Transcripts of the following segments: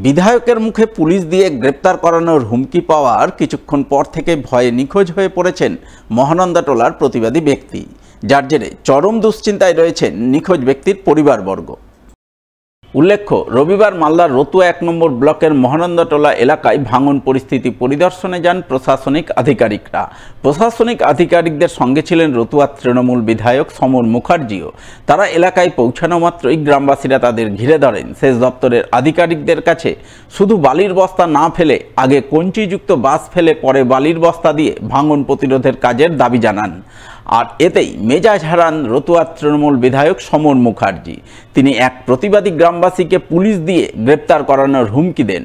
বিধায়কের মুখে পুলিশ দিয়ে গ্রেপ্তার করানোর হুমকি পাওয়ার কিছুক্ষণ পর থেকে ভয়ে নিখোঁজ হয়ে পড়েছেন মহানন্দাটোলার প্রতিবাদী ব্যক্তি, যার জেরে চরম দুশ্চিন্তায় রয়েছেন নিখোঁজ ব্যক্তির পরিবারবর্গ। উল্লেখ্য, রবিবার মালদার রতুয়া ১ নম্বর ব্লকের মহানন্দাটোলা এলাকায় ভাঙন পরিস্থিতি পরিদর্শনে যান প্রশাসনিক আধিকারিকরা। প্রশাসনিক আধিকারিকদের সঙ্গে ছিলেন রতুয়ার তৃণমূল বিধায়ক সমর মুখার্জিও। তারা এলাকায় পৌঁছানো মাত্রই গ্রামবাসীরা তাদের ঘিরে ধরেন। সেচ দপ্তরের আধিকারিকদের কাছে শুধু বালির বস্তা না ফেলে আগে কঞ্চিযুক্ত বাস ফেলে পরে বালির বস্তা দিয়ে ভাঙন প্রতিরোধের কাজের দাবি জানান। আর এতেই মেজাজ হারান রতুয়ার তৃণমূল বিধায়ক সমর মুখার্জি। তিনি এক প্রতিবাদী গ্রামবাসীকে পুলিশ দিয়ে গ্রেপ্তার করানোর হুমকি দেন।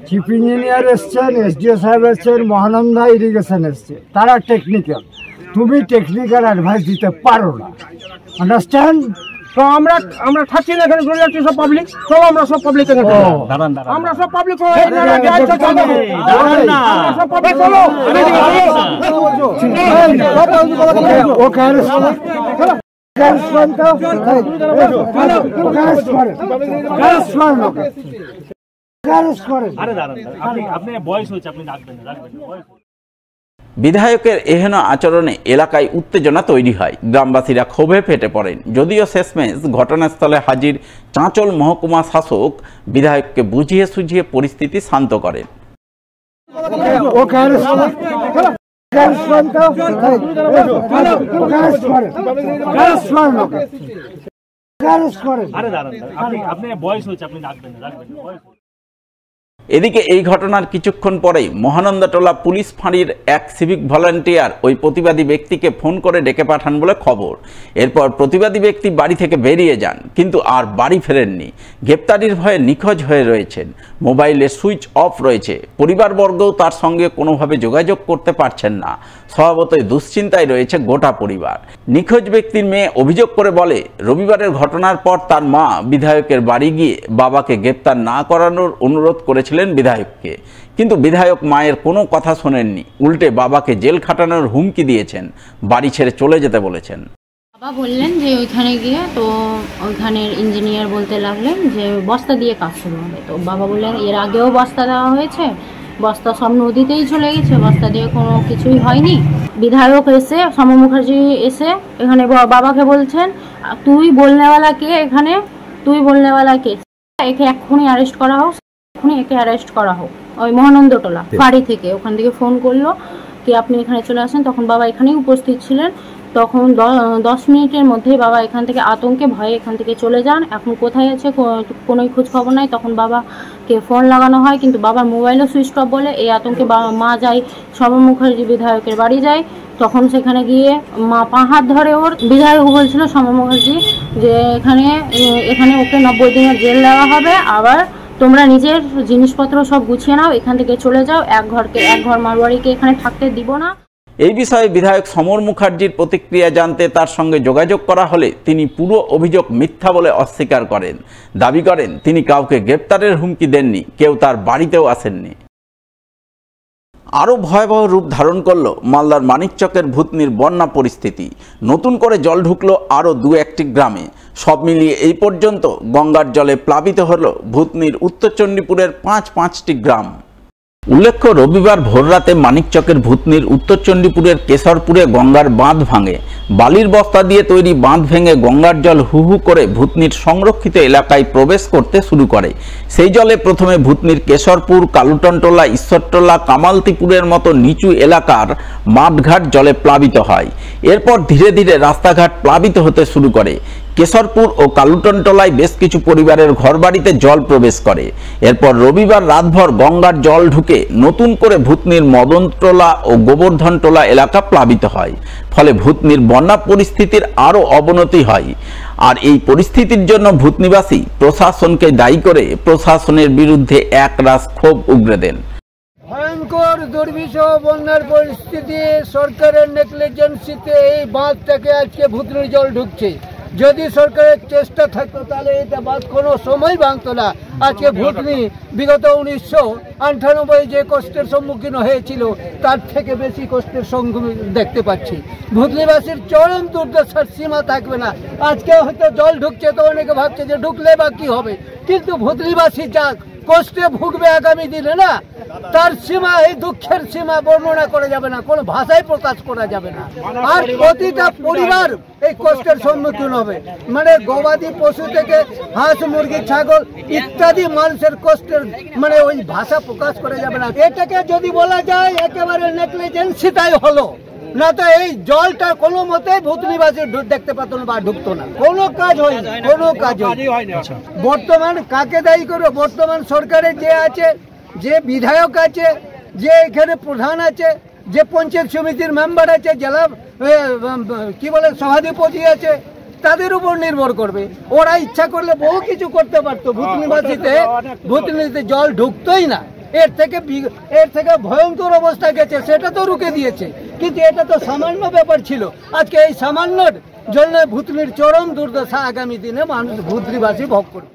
চিফ ইঞ্জিনিয়ার এসছেন, এসডিও সাহেব এসছেন, মহানন্দা ইরিগেশন এসছে, তারা টেকনিক্যাল। তুমি টেকনিক্যাল অ্যাডভাইস দিতে পারো না, আন্ডারস্ট্যান্ড? তো আমরা থাকি না এখানে, সব পাবলিক, সব আমরা সব পাবলিক এখানে, আমরা সব পাবলিক বিধায়কের এহেন আচরণে এলাকায় উত্তেজনা তৈরি হয়। গ্রামবাসীরা ক্ষোভে ফেটে পড়েন। যদিও শেষমেশ ঘটনাস্থলে হাজির চাঁচল মহকুমা শাসক বিধায়ককে বুঝিয়ে সুঝিয়ে পরিস্থিতি শান্ত করেন। এদিকে এই ঘটনার কিছুক্ষণ পরেই মহানন্দাটোলা পুলিশ ফাঁড়ির এক সিভিক ভলান্টিয়ার ওই প্রতিবাদী ব্যক্তিকে ফোন করে ডেকে পাঠান বলে খবর। এরপর প্রতিবাদী ব্যক্তি বাড়ি থেকে বেরিয়ে যান, কিন্তু আর বাড়ি ফেরেননি। গ্রেপ্তারির ভয়ে নিখোঁজ হয়ে রয়েছেন। মোবাইলের সুইচ অফ রয়েছে। পরিবারবর্গও তার সঙ্গে কোনোভাবে যোগাযোগ করতে পারছেন না। স্বভাবতই দুশ্চিন্তায় রয়েছে গোটা পরিবার। নিখোঁজ ব্যক্তির মেয়ে অভিযোগ করে বলে, রবিবারের ঘটনার পর তার মা বিধায়কের বাড়ি গিয়ে বাবাকে গ্রেপ্তার না করানোর অনুরোধ করেছিলেন বিধায়ককে, কিন্তু বিধায়ক মায়ের কোনো কথা শোনেননি। উল্টে বাবাকে জেল খাটানোর হুমকি দিয়েছেন, বাড়ি ছেড়ে চলে যেতে বলেছেন। বাবা বললেন যে ওইখানে গিয়ে, তো ওইখানের ইঞ্জিনিয়ার বলতে লাগলেন যে বস্তা দিয়ে কাজ শুরু হবে। তো বাবা বললেন এর আগেও বস্তা দেওয়া হয়েছে, বস্তা সব নদীতেই চলে গেছে, বস্তা দিয়ে কোনো কিছুই হয়নি। বিধায়ক এসে, সমর মুখার্জি এসে এখানে বাবাকে বলছেন, তুই বলনেওয়ালা কে এখানে, তুই বলনেওয়ালা কে, একে এক্ষুনি অ্যারেস্ট করা হোক, এক্ষুনি একে অ্যারেস্ট করা হোক। ওই মহানন্দাটোলা বাড়ি থেকে ওখান থেকে ফোন করলো কি আপনি এখানে চলে আসেন। তখন বাবা এখানেই উপস্থিত ছিলেন। তখন 10 মিনিটের মধ্যেই বাবা এখান থেকে আতঙ্কে ভয়ে এখান থেকে চলে যান। এখন কোথায় আছে কোনো খোঁজ খবর নাই। তখন বাবাকে ফোন লাগানো হয়, কিন্তু বাবার মোবাইলও সুইচ অফ বলে। এই আতঙ্কে মা যায় সমর মুখার্জি বিধায়কের বাড়ি যায়। তখন সেখানে গিয়ে মা পা হাত ধরে, ওর বিধায়ক বলছিল সমর মুখার্জি যে এখানে ওকে 90 দিনের জেল দেওয়া হবে, আবার তোমরা নিজের জিনিসপত্র সব গুছিয়ে নাও, এখান থেকে চলে যাও, এক ঘর মারওয়ারিকে এখানে থাকতে দিব না। এই বিষয়ে বিধায়ক সমর মুখার্জির প্রতিক্রিয়া জানতে তার সঙ্গে যোগাযোগ করা হলে তিনি পুরো অভিযোগ মিথ্যা বলে অস্বীকার করেন। দাবি করেন তিনি কাউকে গ্রেপ্তারের হুমকি দেননি, কেউ তার বাড়িতেও আসেননি। আরও ভয়াবহ রূপ ধারণ করল মালদার মানিকচকের ভূতনির বন্যা পরিস্থিতি। নতুন করে জল ঢুকলো আরও 2-1টি গ্রামে। সব মিলিয়ে এই পর্যন্ত গঙ্গার জলে প্লাবিত হল ভূতনির উত্তর চণ্ডীপুরের 5টি গ্রাম। উল্লেখ্য, রবিবার ভোররাতে মানিকচকের ভূতনির উত্তর চণ্ডীপুরের কেশরপুরে গঙ্গার বাঁধ ভাঙে। বালির বস্তা দিয়ে তৈরি বাঁধ ভেঙে গঙ্গার জল হু হু করে ভূতনির সংরক্ষিত এলাকায় প্রবেশ করতে শুরু করে। সেই জলে প্রথমে ভূতনির কেশরপুর, কালুটনটোলা, ঈশ্বরটোলা, কামালতিপুরের মতো নিচু এলাকার মাঠঘাট জলে প্লাবিত হয়। এরপর ধীরে ধীরে রাস্তাঘাট প্লাবিত হতে শুরু করে। কেশরপুর ও কালুটনটোলায় বেশ কিছু পরিবারের ঘরবাড়িতে জল প্রবেশ করে। এরপর রবিবার রাতভর গঙ্গার জল ঢুকে নতুন করে ভূতনির মদনটোলা ও গোবর্ধনটোলা এলাকা প্লাবিত হয়। ফলে ভূতনির বন্যা পরিস্থিতির আরও অবনতি হয়। আর এই পরিস্থিতির জন্য ভূতনিবাসী প্রশাসনকে দায়ী করে প্রশাসনের বিরুদ্ধে একরাশ ক্ষোভ উগরে দেন। ভয়ঙ্কর দুর্বিষহ বন্যার পরিস্থিতি, সরকারের নেগলিজেন্সিতে এই বাঁধ থেকে আজকে ভূতনির জল ঢুকছে। যদি সরকারের চেষ্টা থাকতো তাহলে এটা বাদ কোনো সময় ভাঙতো না। আজকে ভুতনি বিগত 1998 যে কষ্টের সম্মুখীন হয়েছিল তার থেকে বেশি কষ্টের সম্মুখীন দেখতে পাচ্ছি। ভুতনিবাসীর চরম দুর্দশার সীমা থাকবে না। আজকে হয়তো জল ঢুকছে তো অনেকে ভাবছে যে ঢুকলে বা কি হবে, কিন্তু ভুতনিবাসী যা কষ্টে ভুগবে আগামী দিনে না, তার সীমা, এই দুঃখের সীমা বর্ণনা করা যাবে না, কোনো ভাষায় প্রকাশ করা যাবে না। আর প্রতিটা পরিবার এই কষ্টের সম্মুখীন হবে, মানে গবাদি পশু থেকে হাঁস মুরগি ছাগল ইত্যাদি মানুষের কষ্টের মানে ওই ভাষা প্রকাশ করা যাবে না। এটাকে যদি বলা যায় একেবারে নেগলিজেন্সি তাই হলো, না তো এই জলটা কোনো মতে ভুতনিবাসী দেখতে পেত না বা ঢুকতো না। কোনো কাজ হয়নি, কোনো কাজ হয়নি। বর্তমান কাকে দায়ী করবে? বর্তমান সরকারের যে আছে, যে বিধায়ক আছে, যে এখানে প্রধান আছে, যে পঞ্চায়েত সমিতির মেম্বার আছে, জেলা কি বলে সভাধিপতি আছে, তাদের উপর নির্ভর করবে। ওরা ইচ্ছা করলে বহু কিছু করতে পারতো। ভুতনিতে জল ঢুকতোই না। এর থেকে ভয়ঙ্কর অবস্থা গেছে, সেটা তো রুখে দিয়েছে, কিন্তু এটা তো সামান্য ব্যাপার ছিল। আজকে এই সামান্যর জন্য ভুতনির চরম দুর্দশা আগামী দিনে মানুষ ভুতনিবাসী ভোগ করবে।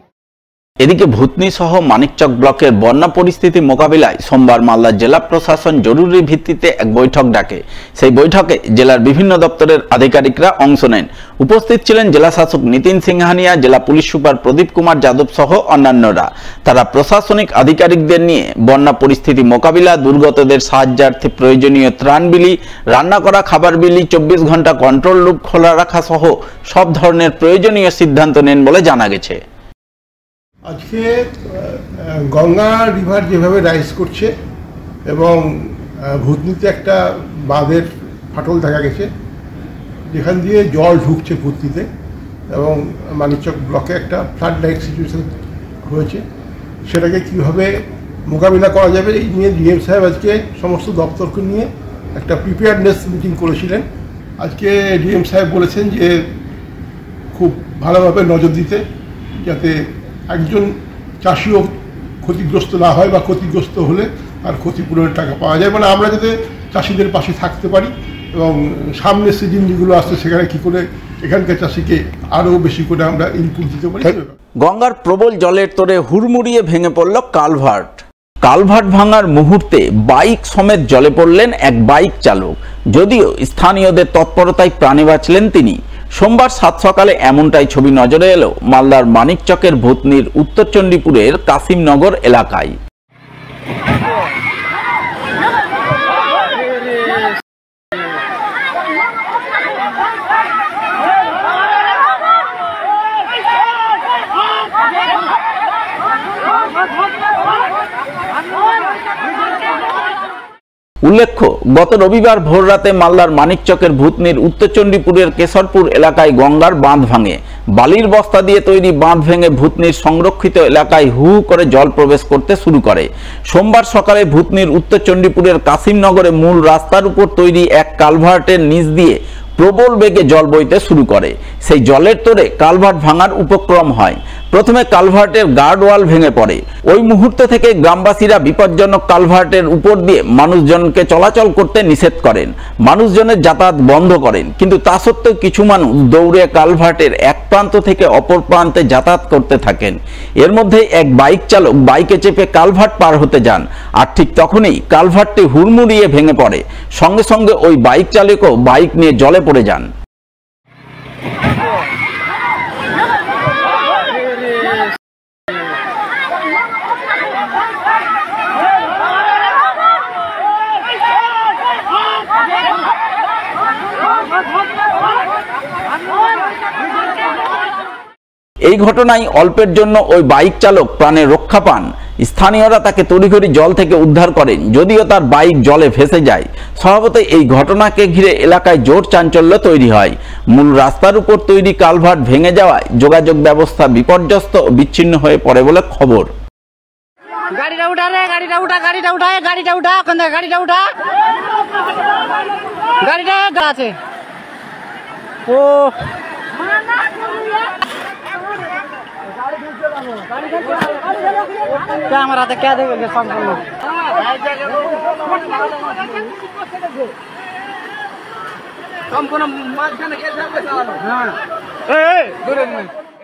এদিকে ভুতনি সহ মানিকচক ব্লকের বন্যা পরিস্থিতি মোকাবিলায় সোমবার মালদা জেলা প্রশাসন জরুরি ভিত্তিতে এক বৈঠক ডাকে। সেই বৈঠকে জেলার বিভিন্ন দপ্তরের আধিকারিকরা অংশ নেন। উপস্থিত ছিলেন জেলা শাসক নিতিন সিংহানিয়া, জেলা পুলিশ সুপার প্রদীপ কুমার যাদব সহ অন্যান্যরা। তারা প্রশাসনিক আধিকারিকদের নিয়ে বন্যা পরিস্থিতি মোকাবিলা, দুর্গতদের সাহায্যার্থে প্রয়োজনীয় ত্রাণ বিলি, রান্না করা খাবার বিলি, 24 ঘন্টা কন্ট্রোল রুম খোলা রাখা সহ সব ধরনের প্রয়োজনীয় সিদ্ধান্ত নেন বলে জানা গেছে। আজকে গঙ্গা রিভার যেভাবে রাইজ করছে এবং ভুতনিতে একটা বাঁধের ফাটল দেখা গেছে যেখান দিয়ে জল ঢুকছে ভুতনিতে, এবং মানিকচক ব্লকে একটা ফ্লাড লাইট সিচুয়েশন হয়েছে, সেটাকে কীভাবে মোকাবিলা করা যাবে এই নিয়ে ডিএম সাহেব আজকে সমস্ত দপ্তরকে নিয়ে একটা প্রিপেয়ারনেস মিটিং করেছিলেন। আজকে ডিএম সাহেব বলেছেন যে খুব ভালোভাবে নজর দিতে, যাতে একজন চাষিও ক্ষতিগ্রস্ত না হয় বা ক্ষতিগ্রস্ত হলে তার ক্ষতিপূরণের টাকা পাওয়া যায়, মানে আমরা যাতে চাষিদের পাশে থাকতে পারি এবং সামনের সিজন যেগুলো আসছে সেখানে কী করে এখানকার চাষিকে আরও বেশি করে আমরা ইনপুট দিতে পারি। গঙ্গার প্রবল জলের তোড়ে হুড়মুড়িয়ে ভেঙে পড়ল কালভার্ট। কালভার্ট ভাঙার মুহূর্তে বাইক সমেত জলে পড়লেন এক বাইক চালক। যদিও স্থানীয়দের তৎপরতায় প্রাণে বাঁচলেন তিনি। সোমবার 7 সকালে এমনটাই ছবি নজরে এলো মালদার মানিকচকের ভুতনির উত্তর চণ্ডীপুরের কাসিমনগর এলাকায়। উল্লেখ্য, গত রবিবার ভোররাতে মালদার মানিকচকের ভুতনির উত্তর চণ্ডীপুরের কেশরপুর এলাকায় গঙ্গার বাঁধ ভাঙে। বালির বস্তা দিয়ে তৈরি বাঁধ ভেঙে ভুতনির সংরক্ষিত এলাকায় হু হু করে জল প্রবেশ করতে শুরু করে। সোমবার সকালে ভুতনির উত্তর চণ্ডীপুরের কাসিমনগরে মূল রাস্তার উপর তৈরি এক কালভার্টের নিচ দিয়ে প্রবল বেগে জল বইতে শুরু করে। সেই জলের তোড়ে কালভার্ট ভাঙার উপক্রম হয়। প্রথমে কালভার্টের গার্ডওয়াল ভেঙে পড়ে। ওই মুহূর্ত থেকে গ্রামবাসীরা বিপজ্জনক কালভার্টের উপর দিয়ে মানুষজনকে চলাচল করতে নিষেধ করেন, মানুষজনের যাতায়াত বন্ধ করেন। কিন্তু তা সত্ত্বেও কিছু মানুষ দৌড়ে কালভার্টের এক প্রান্ত থেকে অপর প্রান্তে যাতায়াত করতে থাকেন। এর মধ্যে এক বাইক চালক বাইকে চেপে কালভার্ট পার হতে যান, আর ঠিক তখনই কালভার্টটি হুড়মুড়িয়ে ভেঙে পড়ে। সঙ্গে সঙ্গে ওই বাইক চালকও বাইক নিয়ে জলে পড়ে যান। এই ঘটনায় অল্পের জন্য ওই বাইক চালক প্রাণে রক্ষা পান। স্থানীয়রা তাকে তড়িঘড়ি জল থেকে উদ্ধার করেন, যদিও তার বাইক জলে ভেসে যায়। স্বভাবতই এই ঘটনাকে ঘিরে এলাকায় জোর চাঞ্চল্য তৈরি হয়। মূল রাস্তার উপর তৈরি কালভার্ট ভেঙে যাওয়ায় যোগাযোগ ব্যবস্থা বিপর্যস্ত ও বিচ্ছিন্ন হয়ে পড়ে বলে খবর। গাড়িটা উঠা রে, গাড়িটা উঠা, গাড়িটা উঠা, গাড়িটা উঠা, ওখান থেকে গাড়িটা উঠা, গাড়িটা আছে। ও আমার হাতে কে দেখবে সম্পূর্ণ সম্পূর্ণ মাঝখানে দূরে